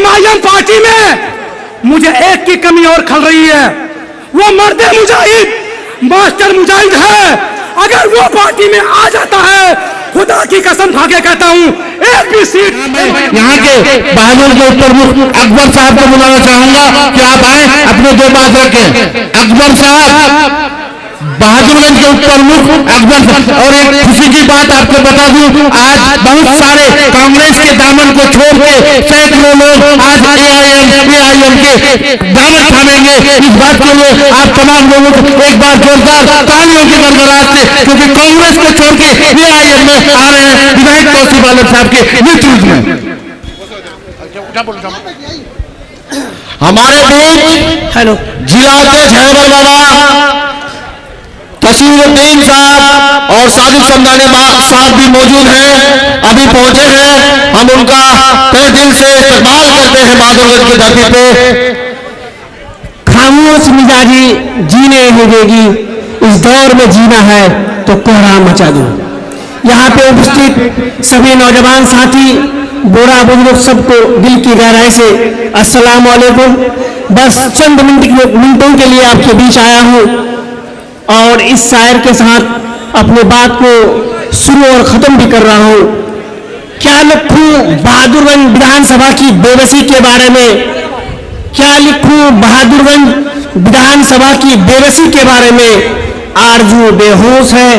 MIM party में मुझे एक की कमी और खल रही है, वो मर्द मुजाहिद मास्टर मुजाहिद है। अगर वो पार्टी में आ जाता है, खुदा की कसम खा के कहता हूं, एक भी सीट। यहाँ के बहादुर के प्रमुख अकबर साहब को बुलाना चाहूंगा कि आप आए, अपने दो बात रखें। अकबर साहब, बहादुरगंज के प्रमुख अकबर साहब। और एक खुशी की बात आपको बता दूं, आज बहुत सारे कांग्रेस के दामन को छोड़ के सैकड़ों लोग आज AIM के दामन थामेंगे। इस बात के लिए आप तमाम लोगों को एक बार जोरदार तालियों की गड़गड़ाहट से, क्योंकि कांग्रेस को छोड़ के AIM में आ रहे हैं विधायक तौसीफ आलम साहब के नेतृत्व में। हमारे बीच हेलो जिला अध्यक्ष हैदर बाबा तसीरुद्दीन साहब और सादिक समदानी साहब भी मौजूद हैं, अभी पहुंचे हैं। हम उनका तहे दिल से इस्तेमाल करते हैं बहादुरगंज की धरती पे। खामोश मिजाजी जीने ही देगी, इस दौर में जीना है तो कोहराम मचा दो। यहाँ पे उपस्थित सभी नौजवान साथी, बूढ़ा बुजुर्ग, सबको दिल की गहराई से अस्सलाम वालेकुम। बस चंद मिनटों के लिए आपके बीच आया हूँ और इस शायर के साथ अपनी बात को शुरू और ख़त्म भी कर रहा हूँ। क्या लिखूं बहादुरगंज विधानसभा की बेबसी के बारे में, क्या लिखूं बहादुरगंज विधानसभा की बेबसी के बारे में। आरजू बेहोश है,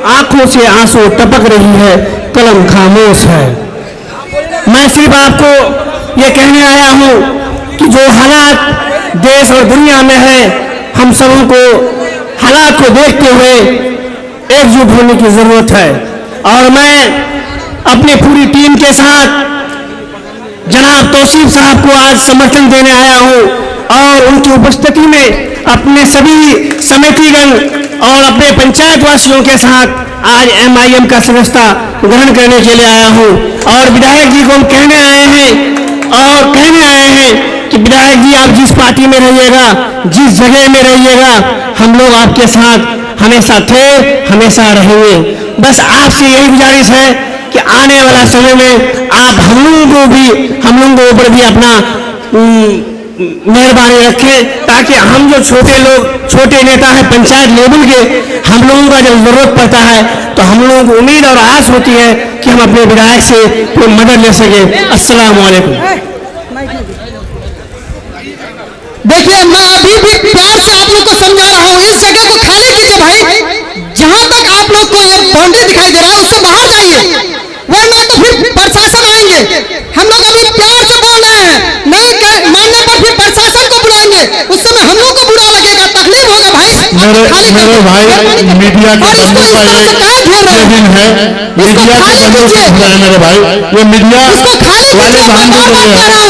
आंखों से आंसू टपक रही है, कलम खामोश है। मैं सिर्फ आपको ये कहने आया हूँ कि जो हालात देश और दुनिया में है, हम सबों को हालात को देखते हुए एकजुट होने की जरूरत है। और मैं अपनी पूरी टीम के साथ जनाब तौसीफ साहब को आज समर्थन देने आया हूं और उनकी उपस्थिति में अपने सभी समितिगण और अपने पंचायत वासियों के साथ आज MIM का सदस्यता ग्रहण करने के लिए आया हूं। और विधायक जी को हम कहने आए हैं कि विधायक जी, आप जिस पार्टी में रहिएगा, जिस जगह में रहिएगा, हम लोग आपके साथ हमेशा थे, हमेशा रहेंगे। बस आपसे यही गुजारिश है कि आने वाला समय में आप हम लोगों के ऊपर भी अपना मेहरबानी रखें, ताकि हम जो छोटे नेता हैं पंचायत लेवल के, हम लोगों का जब जरूरत पड़ता है तो हम लोगों को उम्मीद और आस होती है कि हम अपने विधायक से कोई मदद ले सके। अस्सलाम वालेकुम। देखिए, मैं अभी भी प्यार से आप लोग को समझा रहा हूँ, इस जगह को खाली कीजिए भाई। जहां तक आप लोग को ये बाउंड्री दिखाई दे रहा है उससे बाहर जाइए, वरना तो फिर प्रशासन आएंगे। हम लोग अभी प्यार से बोल रहे हैं, नहीं मानने पर फिर प्रशासन को बुलाएंगे, उस समय हम लोग को बुरा लगेगा, तकलीफ होगा भाई। मेरे भाई मीडिया के बंधु का ये दिन है, मीडिया के बंधु है मेरे भाई, ये मीडिया वाले बंधु को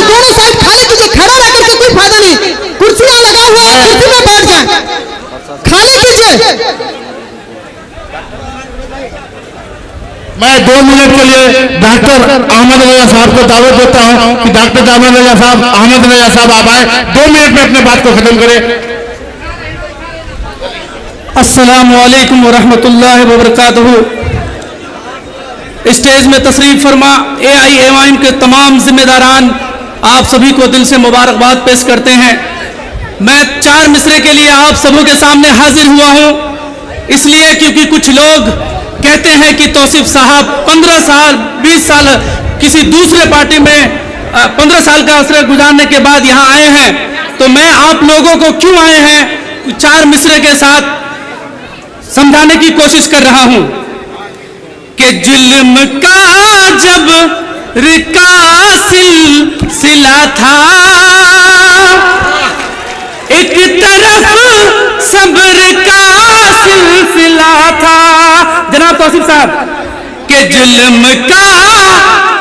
दोनों साइड खाली कीजिए। खड़ा रह करके कोई फायदा नहीं, कुर्सियां लगा हुआ है, कुर्सी में बैठ जाए, खाली कीजिए। मैं 2 मिनट के लिए डॉक्टर अहमद रजा साहब को दावत देता हूं कि डॉक्टर अहमद रजा साहब आप आए, 2 मिनट में अपने बात को खत्म करें। अस्सलाम वालेकुम व रहमतुल्लाहि व बरकातहू। स्टेज में तशरीफ फरमा AIM के तमाम जिम्मेदारान, आप सभी को दिल से मुबारकबाद पेश करते हैं। मैं 4 मिसरे के लिए आप सबों के सामने हाजिर हुआ हूं, इसलिए क्योंकि कुछ लोग कहते हैं कि तौसीफ साहब 15 साल 20 साल किसी दूसरे पार्टी में 15 साल का असर गुजारने के बाद यहाँ आए हैं, तो मैं आप लोगों को क्यों आए हैं 4 मिसरे के साथ समझाने की कोशिश कर रहा हूं कि जुल्म का जब रिका सिलसिला था, एक तरफ सब्र का सिलसिला था। जनाब तौसीफ साहब के जुल्म का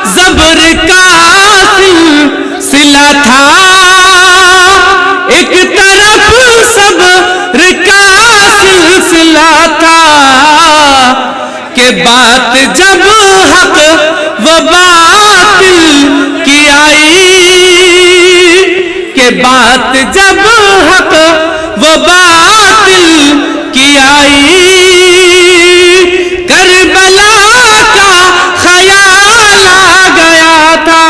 सब्र का सिलसिला था, एक तरफ सब्र का सिलसिला था, के बात जब हक व बातिल की आई, के बात जब हक व बातिल की आई, करबला का ख्याल आ गया था,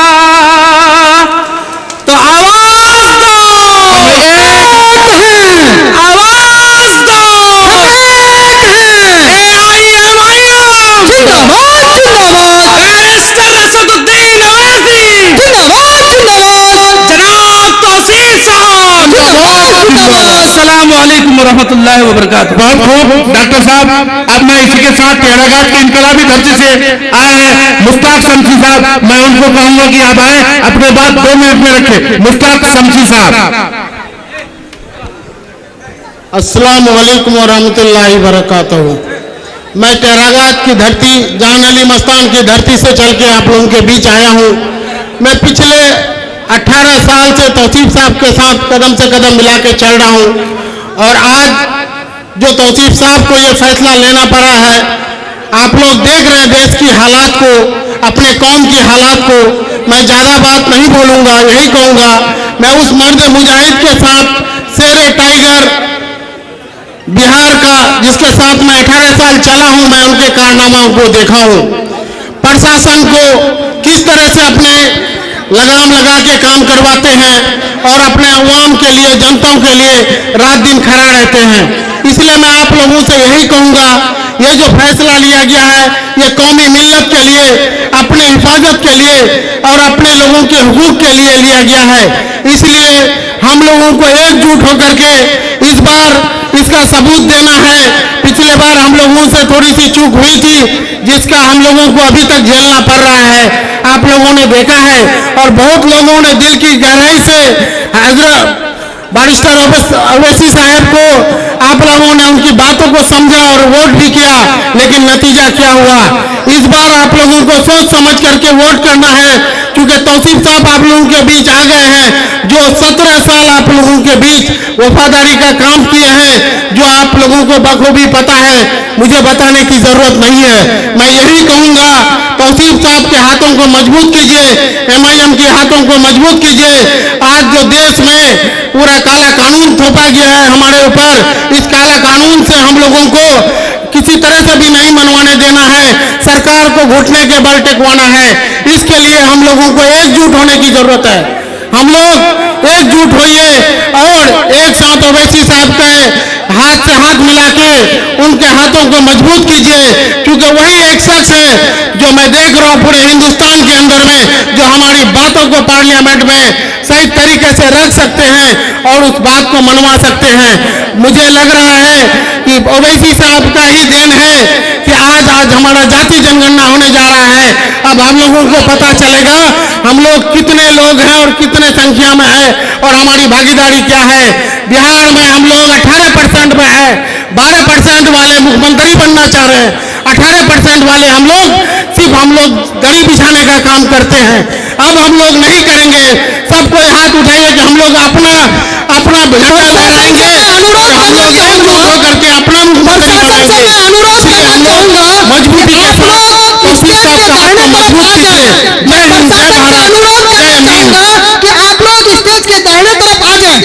व रहमतुल्लाहि व बरकातुहू। बहुत खूब डॉक्टर साहब। अब मैं इसी के साथ टेराघाट के इनकलाबी धरती से आए हैं मुश्ताक शमसी साहब, मैं उनको कहूंगा कि आप आए, अपने बात 2 मिनट में रखें। मुश्ताक शमसी साहब। अस्सलाम वालेकुम व रहमतुल्लाहि व बरकातहू। मैं टेराघाट की धरती, जान अली मस्तान की धरती से चल के आप लोगों के बीच आया हूँ। मैं पिछले 18 साल से तौसीफ साहब के साथ कदम से कदम मिला के चल रहा हूँ और आज जो तौसीफ साहब को ये फैसला लेना पड़ा है, आप लोग देख रहे हैं देश की हालात को, अपने कौम की हालात को। मैं ज़्यादा बात नहीं बोलूँगा, यही कहूँगा मैं उस मर्द मुजाहिद के साथ, शेर टाइगर बिहार का, जिसके साथ मैं 18 साल चला हूँ, मैं उनके कारनामाओं को देखा हूँ। प्रशासन को किस तरह से अपने लगाम लगा के काम करवाते हैं और अपने अवाम के लिए, जनताओं के लिए रात दिन खड़ा रहते हैं। इसलिए मैं आप लोगों से यही कहूँगा, ये जो फैसला लिया गया है ये कौमी मिल्लत के लिए, अपने हिफाजत के लिए और अपने लोगों के हुकूक के लिए लिया गया है। इसलिए हम लोगों को एकजुट होकर के इस बार इसका सबूत देना है। पिछले बार हम लोगों से थोड़ी सी चूक हुई थी, जिसका हम लोगों को अभी तक झेलना पड़ रहा है। आप लोगों ने देखा है और बहुत लोगों ने दिल की गहराई से हजरत बारिस्टर अवैसी साहब को, आप लोगों ने उनकी बातों को समझा और वोट भी किया, लेकिन नतीजा क्या हुआ? इस बार आप लोगों को सोच समझ करके वोट करना है, क्योंकि तौसीफ साहब आप लोगों के बीच आ गए हैं, जो 17 साल आप लोगों के बीच वफादारी का काम किए हैं, जो आप लोगों को बखूबी पता है, मुझे बताने की जरूरत नहीं है। मैं यही कहूंगा, तौसीफ साहब के हाथों को मजबूत कीजिए, MIM के हाथों को मजबूत कीजिए। आज जो देश में पूरा काला कानून थोपा गया है हमारे ऊपर, इस काला कानून से हम लोगों को किसी तरह से भी नहीं मनवाने देना है, सरकार को घुटने के बल टेकवाना है। इसके लिए हम लोगों को एकजुट होने की जरूरत है। हम लोग एकजुट होइए और एक साथ अवैसी साहब के हाथ से हाथ मिला के उनके हाथों को मजबूत कीजिए, क्योंकि वही एक शख्स है जो मैं देख रहा हूँ पूरे हिंदुस्तान के अंदर में, जो हमारी बातों को पार्लियामेंट में सही तरीके से रख सकते हैं और उस बात को मनवा सकते हैं। मुझे लग रहा है कि ओवैसी साहब का ही देन है कि आज हमारा जाति जनगणना होने जा रहा है। अब हम लोगों को पता चलेगा हम लोग कितने लोग हैं और कितने संख्या में है और हमारी भागीदारी क्या है। बिहार में हम लोग 18% में है, 12% वाले मुख्यमंत्री बनना चाह रहे हैं, 18% वाले हम लोग दरी बिछाने का काम करते हैं। अब हम लोग नहीं करेंगे, सब कोई हाथ उठाइए कि हम लोग अपना झंडा लहराएंगे और हम लोग एकजुट होकर के अपना मुख्यमंत्री बनाएंगे। इसलिए हम लोग मजबूती के साथ तौसीफ साहब का हाथ को मजबूत कीजिए। जय हिंद, जय भारत, जय हिंद। कि आप लोग स्टेज के दाहिने तरफ आ जाएं।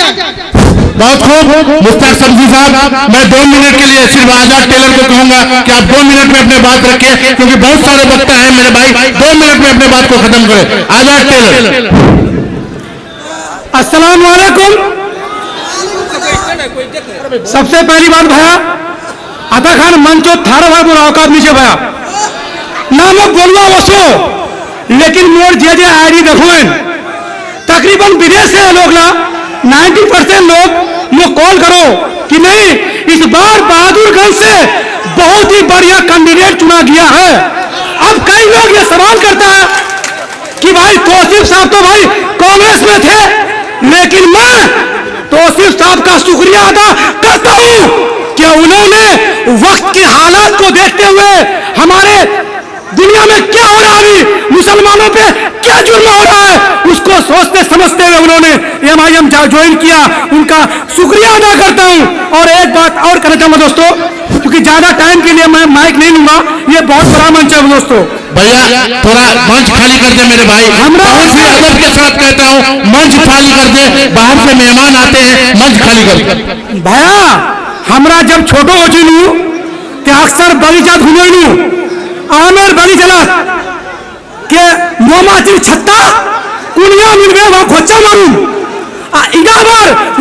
बहुत खूब मुश्ताक शमसी साहब, मैं 2 मिनट के लिए सिर्फ आजाद टेलर को कहूंगा कि आप 2 मिनट में अपने बात रखें, क्योंकि बहुत सारे वक्ता हैं मेरे भाई, 2 मिनट में अपने बात को खत्म करें। आजाद टेलर। अस्सलाम वालेकुम। सबसे पहली बात भैया, आता खान मंचो थारा भाई बोला औकात नीचे भैया नामो बोलवा वसो, लेकिन मोर जे आईडी देखो तकरीबन विदेश से लोग ना 90% लोग मुझे कॉल करो कि नहीं, इस बार बहादुरगंज से बहुत ही बढ़िया कैंडिडेट चुना गया है। अब कई लोग ये सवाल करता है कि भाई तौसीफ साहब तो भाई कांग्रेस में थे, लेकिन मैं तौसीफ साहब का शुक्रिया अदा करता हूं कि उन्होंने वक्त की हालात को देखते हुए हमारे दुनिया में क्या हो रहा है, मुसलमानों पे क्या जुर्म हो रहा है, उसको सोचते समझते हुए उन्होंने MIM ज्वाइन किया। उनका शुक्रिया अदा करता हूं। और एक बात और कहना चाहूंगा दोस्तों, क्योंकि ज्यादा टाइम के लिए मैं माइक नहीं लूंगा, ये बहुत बड़ा मंच है दोस्तों। भैया थोड़ा मंच खाली कर दे मेरे भाई, बहुत ही अदब के साथ कहता हूँ, मंच खाली कर दे, बाहर से मेहमान आते हैं, मंच खाली कर। भैया हमरा जब छोटो हो चुनू तो अक्सर बगीचा घूमू, आमेर बड़ी चला के मोमाची छत्ता कुनिया मिलवे वहां खोचा मारू। इधर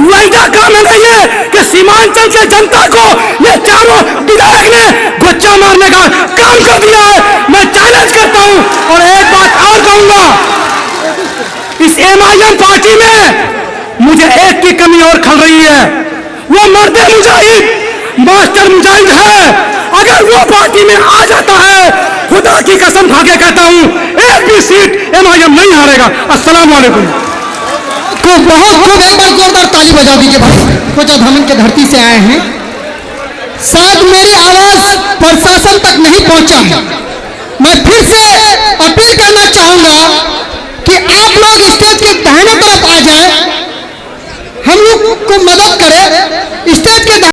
वैदा काम है ये कि सीमांचल के जनता को ये चारों विधायक ने गोचा मारने का काम कर दिया है। मैं चैलेंज करता हूं। और एक बात और कहूंगा, इस MIM पार्टी में मुझे एक की कमी और खल रही है, वो मर्द मुजाहिद मास्टर मुजाहिद है। अगर वो पार्टी में आ जाता है, खुदा की कसम खा के कहता हूं, एक भी सीट एमआईएम नहीं हारेगा। अस्सलाम वालेकुम। तो बहुत खूब, एक बार जोरदार ताली बजा दीजिए भाई को जो धमन के धरती से आए हैं। शायद मेरी आवाज प्रशासन तक नहीं पहुंचा है। मैं फिर से अपील करना चाहूंगा कि आप लोग स्टेज के दाहिने तरफ आ जाए, हम लोग को मदद